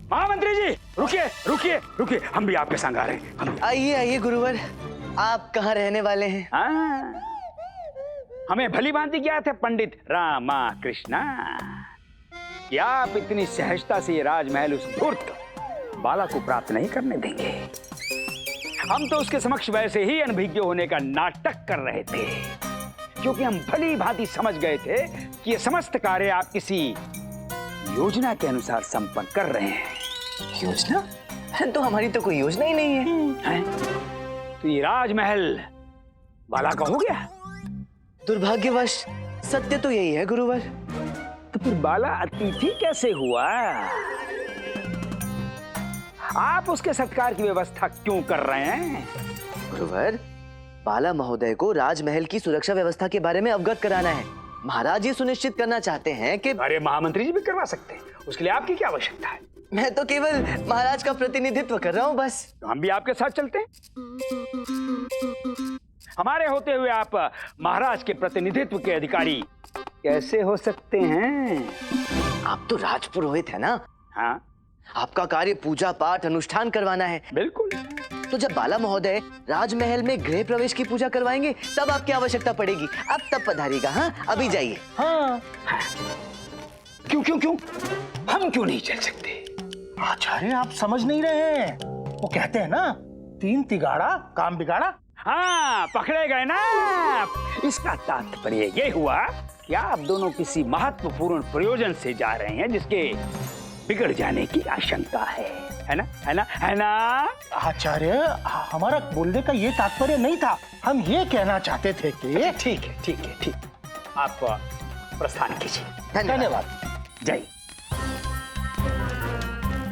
महामंत्री जी रुकिए रुकिए रुकिए, हम भी आपके संग आ रहे हैं। आइए आइए गुरुवर, आप कहाँ रहने वाले हैं? हमें भली भांति ज्ञात है पंडित रामा कृष्णा कि आप इतनी सहजता से ये राजमहल उस धूर्त बाला को प्राप्त नहीं करने देंगे। हम तो उसके समक्ष वैसे ही अनभिज्ञ होने का नाटक कर रहे थे, क्योंकि हम भली भांति समझ गए थे कि ये समस्त कार्य आप किसी योजना के अनुसार संपन्न कर रहे हैं। योजना? तो हमारी तो कोई योजना ही नहीं है। तो ये राजमहल बाला का हो गया? दुर्भाग्यवश सत्य तो यही है गुरुवर। तो फिर बाला अतिथि कैसे हुआ? आप उसके सत्कार की व्यवस्था क्यों कर रहे हैं? गुरुवर, बाला महोदय को राजमहल की सुरक्षा व्यवस्था के बारे में अवगत कराना है। महाराज ये सुनिश्चित करना चाहते हैं कि... अरे महामंत्री जी भी करवा सकते हैं, उसके लिए आपकी क्या आवश्यकता है? मैं तो केवल महाराज का प्रतिनिधित्व कर रहा हूँ बस। तो हम भी आपके साथ चलते हैं। हमारे होते हुए आप महाराज के प्रतिनिधित्व के अधिकारी कैसे हो सकते हैं? आप तो राजपुरोहित है ना? हाँ। आपका कार्य पूजा पाठ अनुष्ठान करवाना है। बिल्कुल। तो जब बाला महोदय राजमहल में गृह प्रवेश की पूजा करवाएंगे तब आपकी आवश्यकता पड़ेगी। अब तब पधारिएगा। हाँ, अभी जाइए। हाँ। क्यों क्यों क्यों हम क्यों नहीं चल सकते? आचार्य, आप समझ नहीं रहे हैं। वो कहते हैं ना, 3 तिगाड़ा काम बिगाड़ा। हाँ, पकड़े गए ना। इसका तात्पर्य ये हुआ कि आप दोनों किसी महत्वपूर्ण प्रयोजन से जा रहे हैं जिसके बिगड़ जाने की आशंका है ना? है ना? है ना? आचार्य, हमारा बोलने का ये तात्पर्य नहीं था। हम ये कहना चाहते थे कि... ठीक है ठीक है ठीक, आप प्रस्थान कीजिए। धन्यवाद। जय।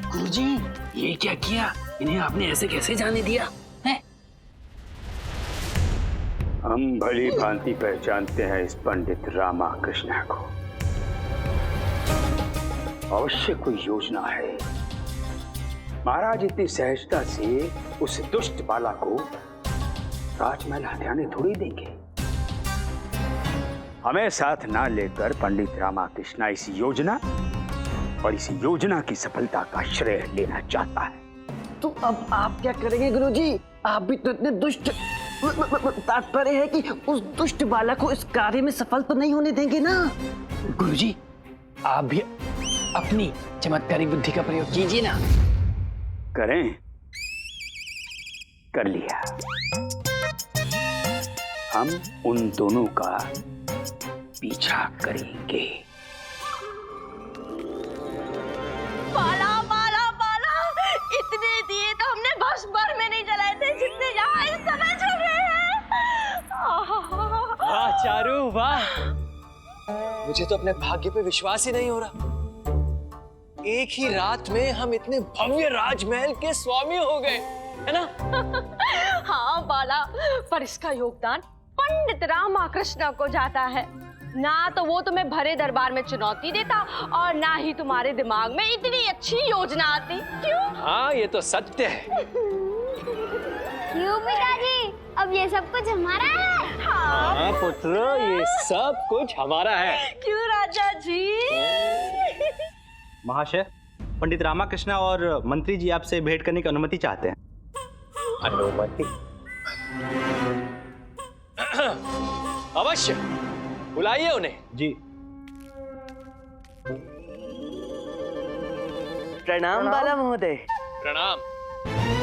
गुरुजी, ये क्या किया? इन्हें आपने ऐसे कैसे जाने दिया है? हम भली भांति पहचानते हैं इस पंडित रामा कृष्णा को। अवश्य कोई योजना है। महाराज इतनी सहजता से उस दुष्ट बाला को राजमहल हथियाने थोड़ी देंगे। हमें साथ ना लेकर पंडित रामा कृष्णा इस योजना और इस योजना की सफलता का श्रेय लेना चाहता है। तो अब आप क्या करेंगे गुरुजी? आप भी तो इतने दुष्ट, तात्पर्य है कि उस दुष्ट बाला को इस कार्य में सफल तो नहीं होने देंगे ना? गुरुजी, आप भी अपनी चमत्कारी बुद्धि का प्रयोग कीजिए ना। करें? कर लिया। हम उन दोनों का पीछा करेंगे। बाला बाला बाला, इतने दिए तो हमने बस भर में नहीं जलाए थे जितने यहाँ इस समय चल रहे हैं। वाह चारू, वाह! मुझे तो अपने भाग्य पे विश्वास ही नहीं हो रहा। एक ही रात में हम इतने भव्य राजमहल के स्वामी हो गए, है ना? हाँ बाला, पर इसका योगदान पंडित रामा कृष्णा को जाता है। ना तो वो तुम्हें भरे दरबार में चुनौती देता और ना ही तुम्हारे दिमाग में इतनी अच्छी योजना आती। क्यों? हाँ, ये तो सत्य है। क्यों पिताजी, अब ये सब कुछ हमारा है? हाँ पुत्र, ये सब कुछ हमारा है। क्यों राजा जी? महाशय, पंडित रामाकृष्णा और मंत्री जी आपसे भेंट करने की अनुमति चाहते हैं। अनुमति? अवश्य, बुलाइए उन्हें। जी। प्रणाम बाला महोदय। प्रणाम।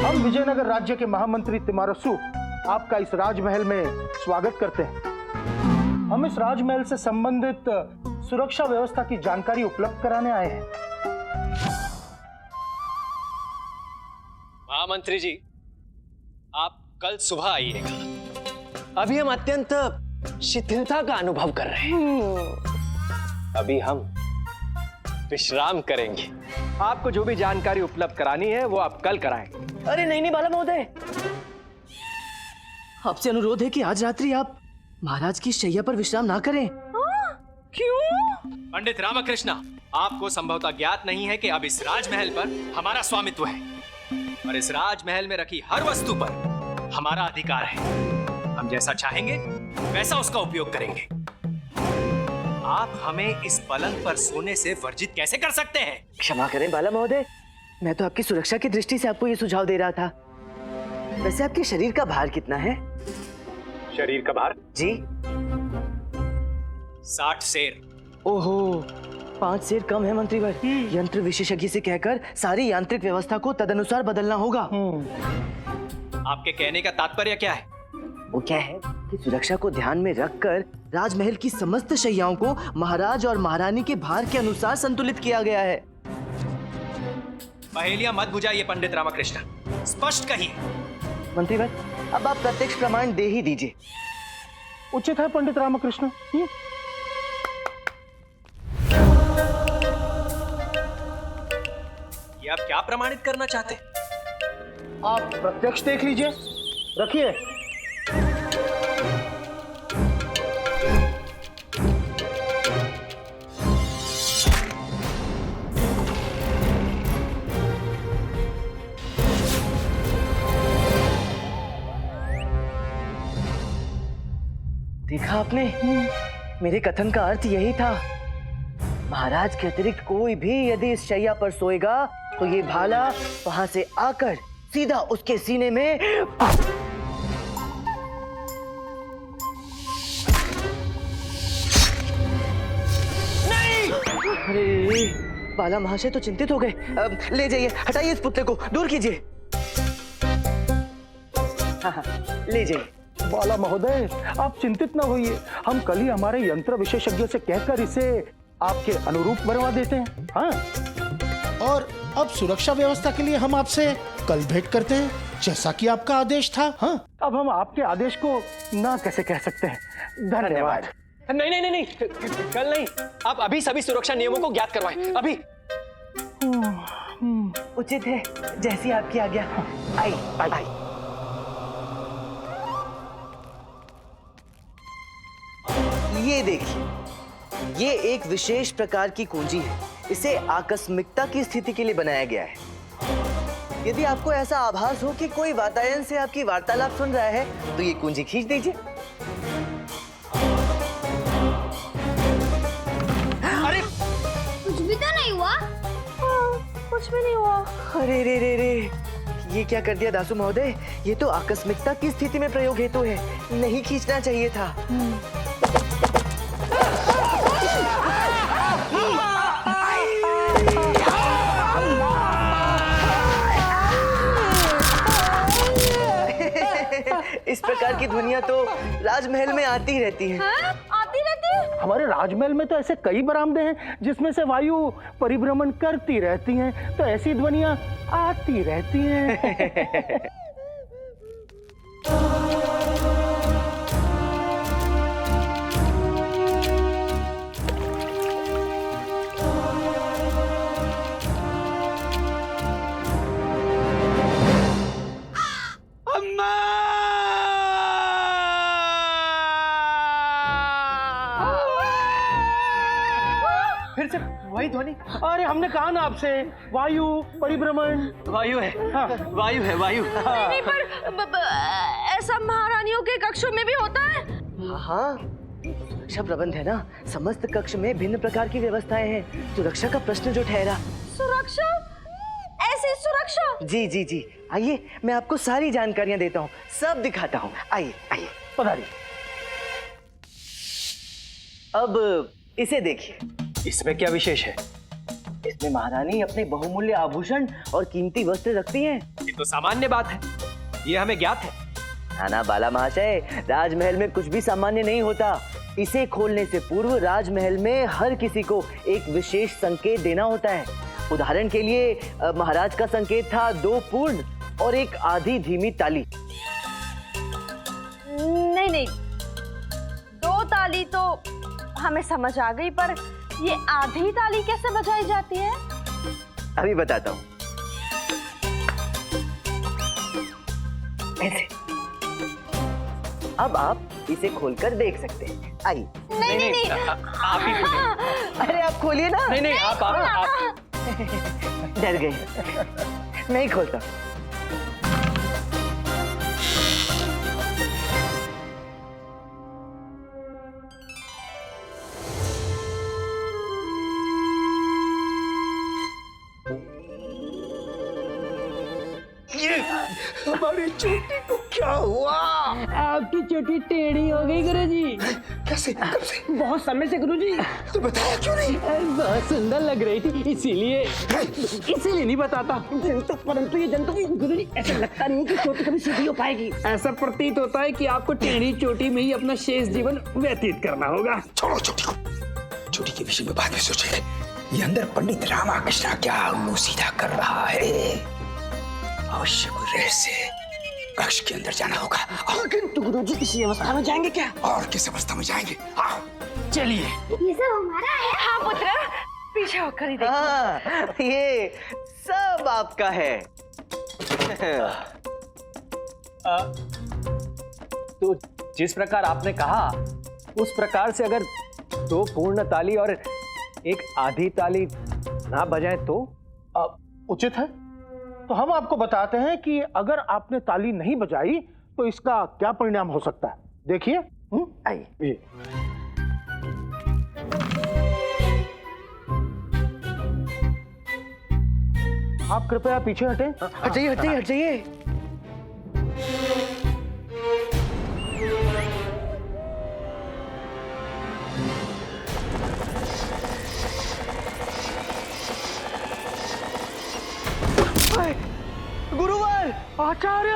हम विजयनगर राज्य के महामंत्री तिमारसु आपका इस राजमहल में स्वागत करते हैं। हम इस राजमहल से संबंधित सुरक्षा व्यवस्था की जानकारी उपलब्ध कराने आए हैं। महामंत्री जी, आप कल सुबह आइएगा। अभी हम अत्यंत शिथिलता का अनुभव कर रहे हैं। अभी हम विश्राम करेंगे। आपको जो भी जानकारी उपलब्ध करानी है वो आप कल कराएं। अरे नहीं नहीं बाला महोदय, आपसे अनुरोध है कि आज रात्रि आप महाराज की शैया पर विश्राम ना करें। क्यों? पंडित रामकृष्णा, आपको संभवतः ज्ञात नहीं है कि अब इस राजमहल पर हमारा स्वामित्व है और इस राजमहल में रखी हर वस्तु पर हमारा अधिकार है। हम जैसा चाहेंगे वैसा उसका उपयोग करेंगे। आप हमें इस पलंग पर सोने से वर्जित कैसे कर सकते हैं? क्षमा करें बाला महोदय, मैं तो आपकी सुरक्षा की दृष्टि से आपको ये सुझाव दे रहा था। वैसे आपके शरीर का भार कितना है? शरीर का भार? जी। 60 शेर। ओहो, 5 शेर कम है मंत्रीवर। यंत्र विशेषज्ञ से कहकर सारी यांत्रिक व्यवस्था को तदनुसार बदलना होगा। आपके कहने का तात्पर्य क्या है? वो क्या है कि सुरक्षा को ध्यान में रखकर राजमहल की समस्त शैयाओं को महाराज और महारानी के भार के अनुसार संतुलित किया गया है। पहेलियां मत बुझाइए पंडित रामकृष्ण, स्पष्ट कहिए। मंत्रीवर, अब आप प्रत्यक्ष प्रमाण दे ही दीजिए। उचित है पंडित रामकृष्ण। ये आप क्या प्रमाणित करना चाहते हैं? आप प्रत्यक्ष देख लीजिए, रखिए। देखा आपने, मेरे कथन का अर्थ यही था। महाराज के अतिरिक्त कोई भी यदि इस शैया पर सोएगा तो ये भाला वहां से आकर सीधा उसके सीने में। नहीं! अरे, बाला महाशय तो चिंतित हो गए। ले जाइए, हटाइए इस पुतले को, दूर कीजिए। हाँ, ले जाइए। बाला महोदय, आप चिंतित न होइए, हम कल ही हमारे यंत्र विशेषज्ञ से कहकर इसे आपके अनुरूप बनवा देते हैं। हाँ, और अब सुरक्षा व्यवस्था के लिए हम आपसे कल भेंट करते हैं, जैसा कि आपका आदेश था। हाँ, अब हम आपके आदेश को ना कैसे कह सकते हैं। धन्यवाद। नहीं नहीं नहीं नहीं, कल नहीं, आप अभी सभी सुरक्षा नियमों को ज्ञात करवाएं, अभी। उचित है, जैसी आपकी आज्ञा। आई, आई। ये देखिए, ये एक विशेष प्रकार की कुंजी है। इसे आकस्मिकता की स्थिति के लिए बनाया गया है। यदि आपको ऐसा आभास हो कि कोई वातायन से आपकी वार्तालाप सुन रहा है, तो ये कुंजी खींच दीजिए। अरे, कुछ भी तो नहीं हुआ। कुछ भी नहीं हुआ। अरे रे रे रे, ये क्या कर दिया दासू महोदय? ये तो आकस्मिकता की स्थिति में प्रयोग हेतु है, नहीं खींचना चाहिए था। इस प्रकार की ध्वनियां तो राजमहल में आती ही रहती हैं। हाँ? आती रहती है। हमारे राजमहल में तो ऐसे कई बरामदे हैं जिसमें से वायु परिभ्रमण करती रहती हैं, तो ऐसी ध्वनियां आती रहती हैं। फिर से वही ध्वनि। अरे हमने कहा ना आपसे, वायु परिभ्रमण। वायु है, हाँ। वायु है, वायु। नहीं पर ऐसा महारानियों के कक्षों में भी होता है। हाँ, सुरक्षा प्रबंध है ना, समस्त कक्ष में भिन्न प्रकार की व्यवस्थाएं हैं। सुरक्षा का प्रश्न जो ठहरा। सुरक्षा? ऐसी सुरक्षा? जी जी जी, आइए मैं आपको सारी जानकारियां देता हूँ, सब दिखाता हूँ। आइए आइए, पधारिए। अब इसे देखिए। इसमें क्या विशेष है? इसमें महारानी अपने बहुमूल्य आभूषण और कीमती वस्त्र रखती हैं। ये तो सामान्य बात है, ये हमें ज्ञात है। नाना बाला महाशय, राजमहल में कुछ भी सामान्य नहीं होता। इसे खोलने से पूर्व राजमहल में हर किसी को एक विशेष संकेत देना होता है। उदाहरण के लिए महाराज का संकेत था 2 पूर्ण और 1 आधी धीमी ताली। नहीं नहीं, 2 ताली तो हमें समझ आ गई, पर ये आधी ताली कैसे बजाई जाती है? अभी बताता हूँ। ऐसे। अब आप इसे खोलकर देख सकते हैं। आइए। नहीं नहीं नहीं, आप ही खोलिए। अरे आप खोलिए ना। नहीं नहीं, आप डर गए, नहीं खोलता। हमारी चोटी को क्या हुआ? आपकी चोटी टेढ़ी हो गई गुरुजी। कैसे? कब से? बहुत समय से गुरुजी। तो बताया क्यों नहीं? बहुत सुंदर लग रही थी, इसीलिए नहीं बताता। परंतु ये जंतु गुरुजी, ऐसा लगता नहीं कि चोटी कभी सीधी हो पाएगी। ऐसा प्रतीत होता है कि आपको टेढ़ी चोटी में ही अपना शेष जीवन व्यतीत करना होगा। छोड़ो चोटी को, चोटी के विषय में बाद में सोचेंगे। ये अंदर पंडित रामाकृष्ण क्या उल्लू सीधा कर रहा है? अवश्य कोई रहस्य कक्ष के अंदर जाना होगा। किंतु गुरुजी इसी अवस्था में जाएंगे क्या? और किस अवस्था में जाएंगे? आओ चलिए। ये सब हमारा है। हाँ पुत्र, पीछे होकर ही देखो। हाँ, ये सब आपका है। तो जिस प्रकार आपने कहा उस प्रकार से अगर 2 पूर्ण ताली और एक आधी ताली ना बजाए तो उचित है। तो हम आपको बताते हैं कि अगर आपने ताली नहीं बजाई तो इसका क्या परिणाम हो सकता है। देखिए। आइए। आप कृपया पीछे हटें। हट जाइए, हट जाइए, हट जाइए। गुरुवर, आचार्य।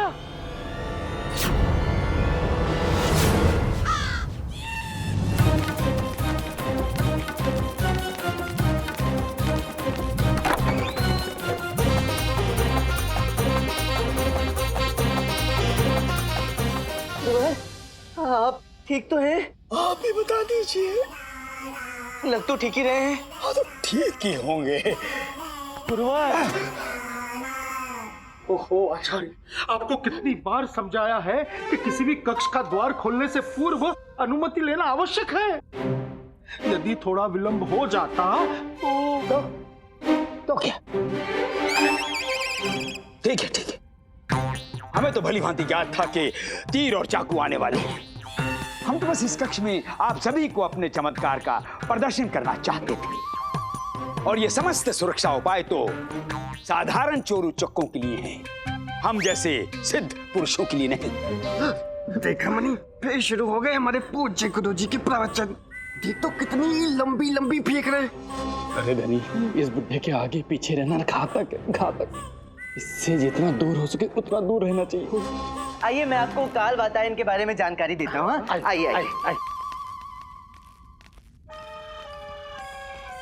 आप ठीक तो हैं? आप ही बता दीजिए। लग तो ठीक ही रहे हैं। हाँ तो ठीक ही होंगे। गुरुवर, ओहो आचार्य, आपको कितनी बार समझाया है कि किसी भी कक्ष का द्वार खोलने से पूर्व अनुमति लेना आवश्यक है। यदि थोड़ा विलंब हो जाता तो क्या? ठीक है, ठीक है। हमें तो भली भांति ज्ञात था कि तीर और चाकू आने वाले हैं। हम तो बस इस कक्ष में आप सभी को अपने चमत्कार का प्रदर्शन करना चाहते थे। और ये समस्त सुरक्षा उपाय तो साधारण चोर उचक्कों के लिए हैं, हम जैसे सिद्ध पुरुषों के लिए नहीं। देखा मनी, फिर शुरू हो गए हमारे पूज्य गुरुजी के प्रवचन। देख तो कितनी लंबी लंबी फेंक रहे। अरे धनी, इस बुढ़े के आगे पीछे रहना घातक है, घातक। इससे जितना दूर हो सके उतना दूर रहना चाहिए। आइए मैं आपको काल वातायन के बारे में जानकारी देता हूँ। हाँ? आइए, आइए।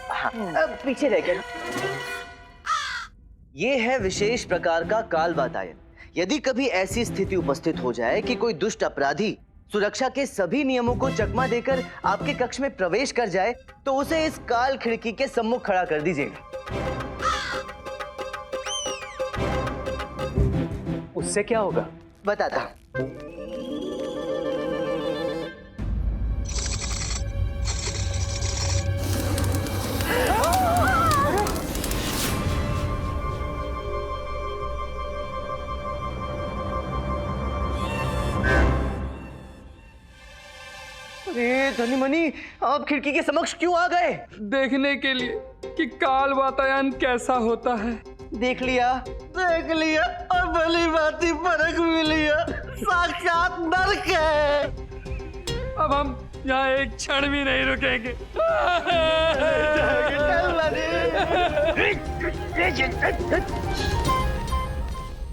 हाँ, अब पीछे रह गया। ये है विशेष प्रकार का काल वातायन। यदि कभी ऐसी स्थिति उपस्थित हो जाए कि कोई दुष्ट अपराधी सुरक्षा के सभी नियमों को चकमा देकर आपके कक्ष में प्रवेश कर जाए तो उसे इस काल खिड़की के सम्मुख खड़ा कर दीजिएगा। उससे क्या होगा? बताता हूं। अरे धनी मनी, आप खिड़की के समक्ष क्यों आ गए? देखने के लिए कि काल वातायन कैसा होता है। देख लिया और भली भांति परख भी लिया। साक्षात नरक है। अब हम यहाँ एक क्षण भी नहीं रुकेंगे।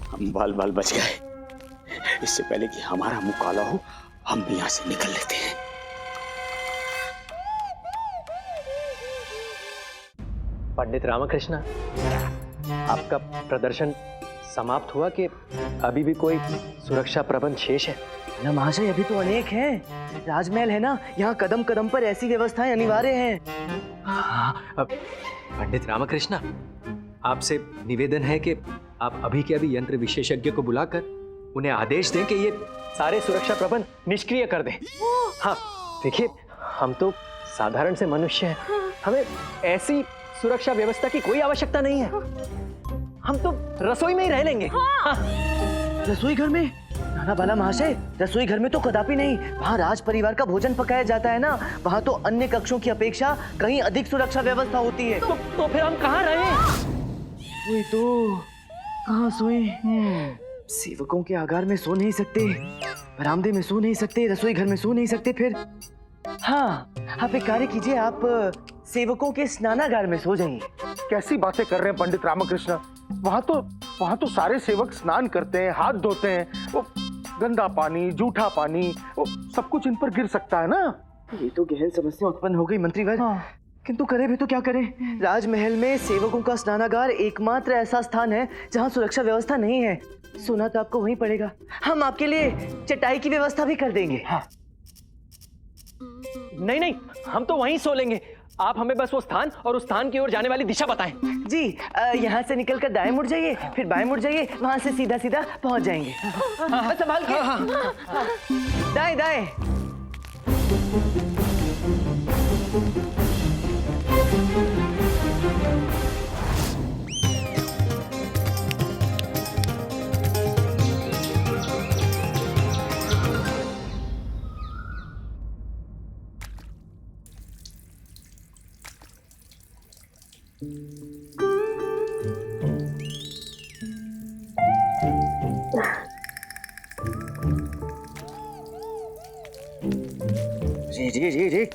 हम बाल बाल बच गए। इससे पहले कि हमारा मुंह काला हो, हम भी यहाँ से निकल लेते हैं। पंडित रामकृष्ण, आपका प्रदर्शन समाप्त हुआ कि अभी भी कोई सुरक्षा प्रबंध शेष है? ना महाशय, अभी तो अनेक हैं। राजमहल है ना, यहाँ कदम कदम पर ऐसी व्यवस्थाएं अनिवार्य हैं। हाँ, पंडित रामकृष्ण, आपसे निवेदन है कि आप अभी के अभी यंत्र विशेषज्ञ को बुलाकर उन्हें आदेश दें कि ये सारे सुरक्षा प्रबंध निष्क्रिय कर दें। हाँ, देखिए, हम तो साधारण से मनुष्य हैं, हमें ऐसी सुरक्षा व्यवस्था की कोई आवश्यकता नहीं है। हम तो रसोई में ही रह लेंगे। हाँ। रसोई घर में? नाना बाला महाशय, रसोई घर में तो कदापि नहीं। वहाँ राज परिवार का भोजन पकाया जाता है ना, वहाँ तो अन्य कक्षों की अपेक्षा कहीं अधिक सुरक्षा व्यवस्था होती है। तो फिर हम कहाँ रहे? वही तो, कहाँ सोए? सेवकों के आगार में सो नहीं सकते, बरामदे में सो नहीं सकते, रसोई घर में सो नहीं सकते, फिर हाँ, आप एक कार्य कीजिए, आप सेवकों के स्नानागार में सो जाइए। कैसी बातें कर रहे हैं पंडित रामकृष्ण? वहाँ तो सारे सेवक स्नान करते हैं, हाथ धोते हैं। वो गंदा पानी, जूठा पानी, वो सब कुछ इन पर गिर सकता है ना। ये तो गहन समस्या उत्पन्न हो गई मंत्रीवर। किंतु करे भी तो क्या करें? राजमहल में सेवकों का स्नानागार एकमात्र ऐसा स्थान है जहाँ सुरक्षा व्यवस्था नहीं है। सोना तो आपको वहीं पड़ेगा। हम आपके लिए चटाई की व्यवस्था भी कर देंगे। नहीं नहीं, हम तो वहीं सो लेंगे। आप हमें बस वो स्थान और उस स्थान की ओर जाने वाली दिशा बताएं। जी, यहाँ से निकलकर दाएं मुड़ जाइए, फिर बाएं मुड़ जाइए, वहाँ से सीधा सीधा पहुँच जाएंगे। संभाल के। दाएं दाएं। जी,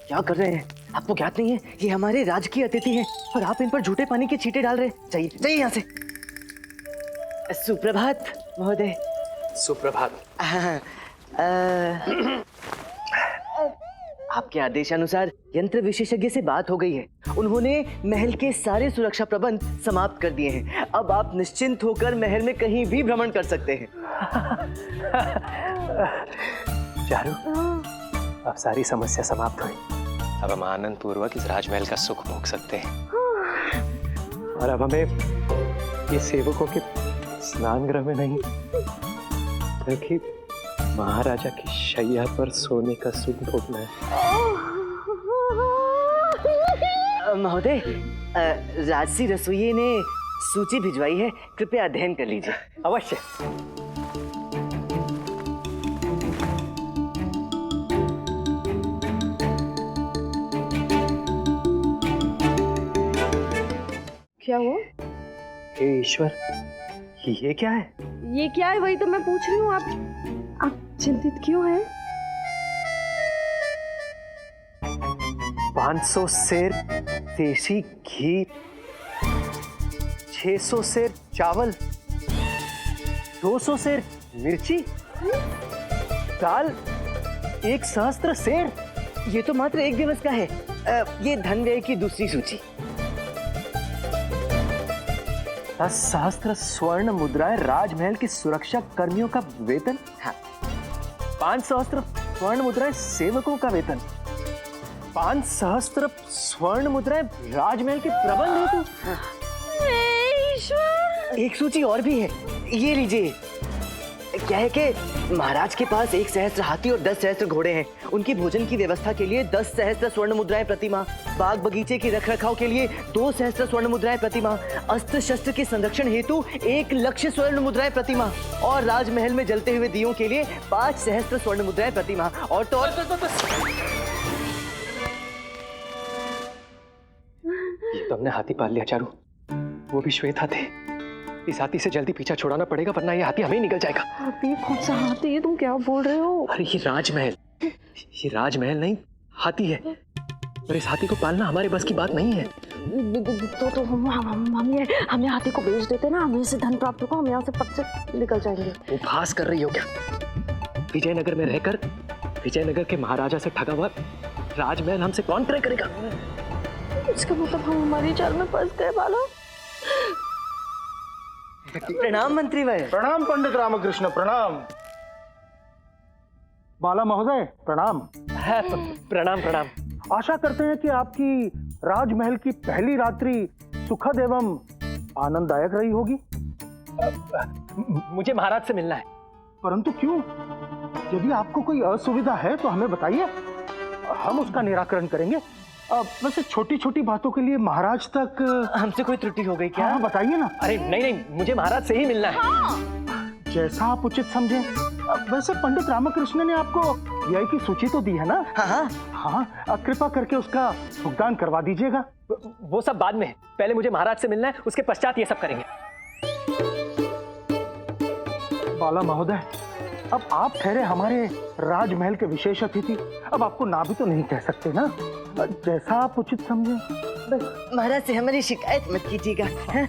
क्या कर रहे हैं? आपको ज्ञात नहीं है ये हमारे राजकीय अतिथि हैं और आप इन पर झूठे पानी के छींटे डाल रहे हैं। जाइए यहाँ से। सुप्रभात महोदय। सुप्रभात। आपके आदेशानुसार यंत्र विशेषज्ञ से बात हो गई है। उन्होंने महल के सारे सुरक्षा प्रबंध समाप्त कर दिए हैं। अब आप निश्चिंत होकर महल में कहीं भी भ्रमण कर सकते हैं। चारू, अब सारी समस्या समाप्त हुई। अब हम आनंद पूर्वक इस राजमहल का सुख भोग सकते हैं। और अब हमें ये सेवकों के स्नान गृह में नहीं बल्कि महाराजा की शैया पर सोने का सुख भोगना है। महोदय, राजसी रसोइये ने सूची भिजवाई है, कृपया अध्ययन कर लीजिए। अवश्य। क्या हुआ? हे ईश्वर, ये क्या है? ये क्या है? वही तो मैं पूछ रही हूँ। आप चिंतित क्यों हैं? 500 सेर देसी घी, 600 सेर चावल, 200 सेर मिर्ची, दाल 1 सहस्त्र सेर। ये तो मात्र एक दिवस का है। ये धन व्यय की दूसरी सूची। 10 सहस्त्र स्वर्ण मुद्राएं राजमहल की सुरक्षा कर्मियों का वेतन। हाँ। 5 सहस्त्र स्वर्ण मुद्राएं सेवकों का वेतन। 5 सहस्त्र स्वर्ण मुद्राएं राजमहल के प्रबंध हेतु। एक सूची और भी है, ये लीजिए। क्या है कि महाराज के पास 1 सहस्त्र हाथी और 10 सहस्त्र घोड़े हैं। उनकी भोजन की व्यवस्था के लिए 10 सहस्त्र स्वर्ण मुद्राएं प्रति माह, बाग बगीचे की रखरखाव के लिए 2 सहस्त्र स्वर्ण मुद्राएं प्रति माह, अस्त्र शस्त्र के संरक्षण हेतु 1 लक्ष स्वर्ण मुद्राएं प्रति माह और राजमहल में जलते हुए दियों के लिए 5 सहस्त्र स्वर्ण मुद्राएं प्रति माह। और तो और ये तो हमने हाथी पाल लिया चारू, वो भी श्वेत हाथी। इस हाथी से जल्दी पीछा छुड़ाना पड़ेगा वरना ये हाथी हमें ही निकल जाएगा। हाथी? कौन सा हाथी है? तुम क्या बोल रहे हो? अरे ये राजमहल नहीं हाथी है, और इस हाथी को पालना हमारे बस की बात नहीं है। तो हम ये हाथी को बेच देते ना, हमें इससे धन प्राप्त होगा, हम यहाँ से पट से निकल जाएंगे। उपहास कर रही हो क्या? विजयनगर में रहकर विजयनगर के महाराजा से ठगा हुआ राजमहल हमसे कौन क्रय करेगा? इसका मतलब हम हमारी जाल में फंस गए बाला। प्रणाम मंत्रीवर। प्रणाम पंडित रामकृष्ण, प्रणाम। बाला महोदय, प्रणाम। प्रणाम प्रणाम। आशा करते हैं कि आपकी राजमहल की पहली रात्रि सुखद एवं आनंददायक रही होगी। मुझे महाराज से मिलना है। परंतु क्यों? यदि आपको कोई असुविधा है तो हमें बताइए, हम उसका निराकरण करेंगे। वैसे छोटी छोटी बातों के लिए महाराज तक हमसे कोई त्रुटि हो गई क्या? हाँ, बताइए ना। अरे नहीं, मुझे महाराज से ही मिलना है। हाँ। जैसा आप उचित समझे। वैसे पंडित रामकृष्ण ने आपको व्यय की सूची तो दी है ना? हाँ, कृपा करके उसका भुगतान करवा दीजिएगा। वो सब बाद में, पहले मुझे महाराज से मिलना है, उसके पश्चात ये सब करेंगे। बाला महोदय, अब आप ठहरे हमारे राजमहल के विशेष अतिथि, अब आपको ना भी तो नहीं कह सकते ना, जैसा आप उचित समझे। महाराज से हमारी शिकायत मत कीजिएगा, हाँ?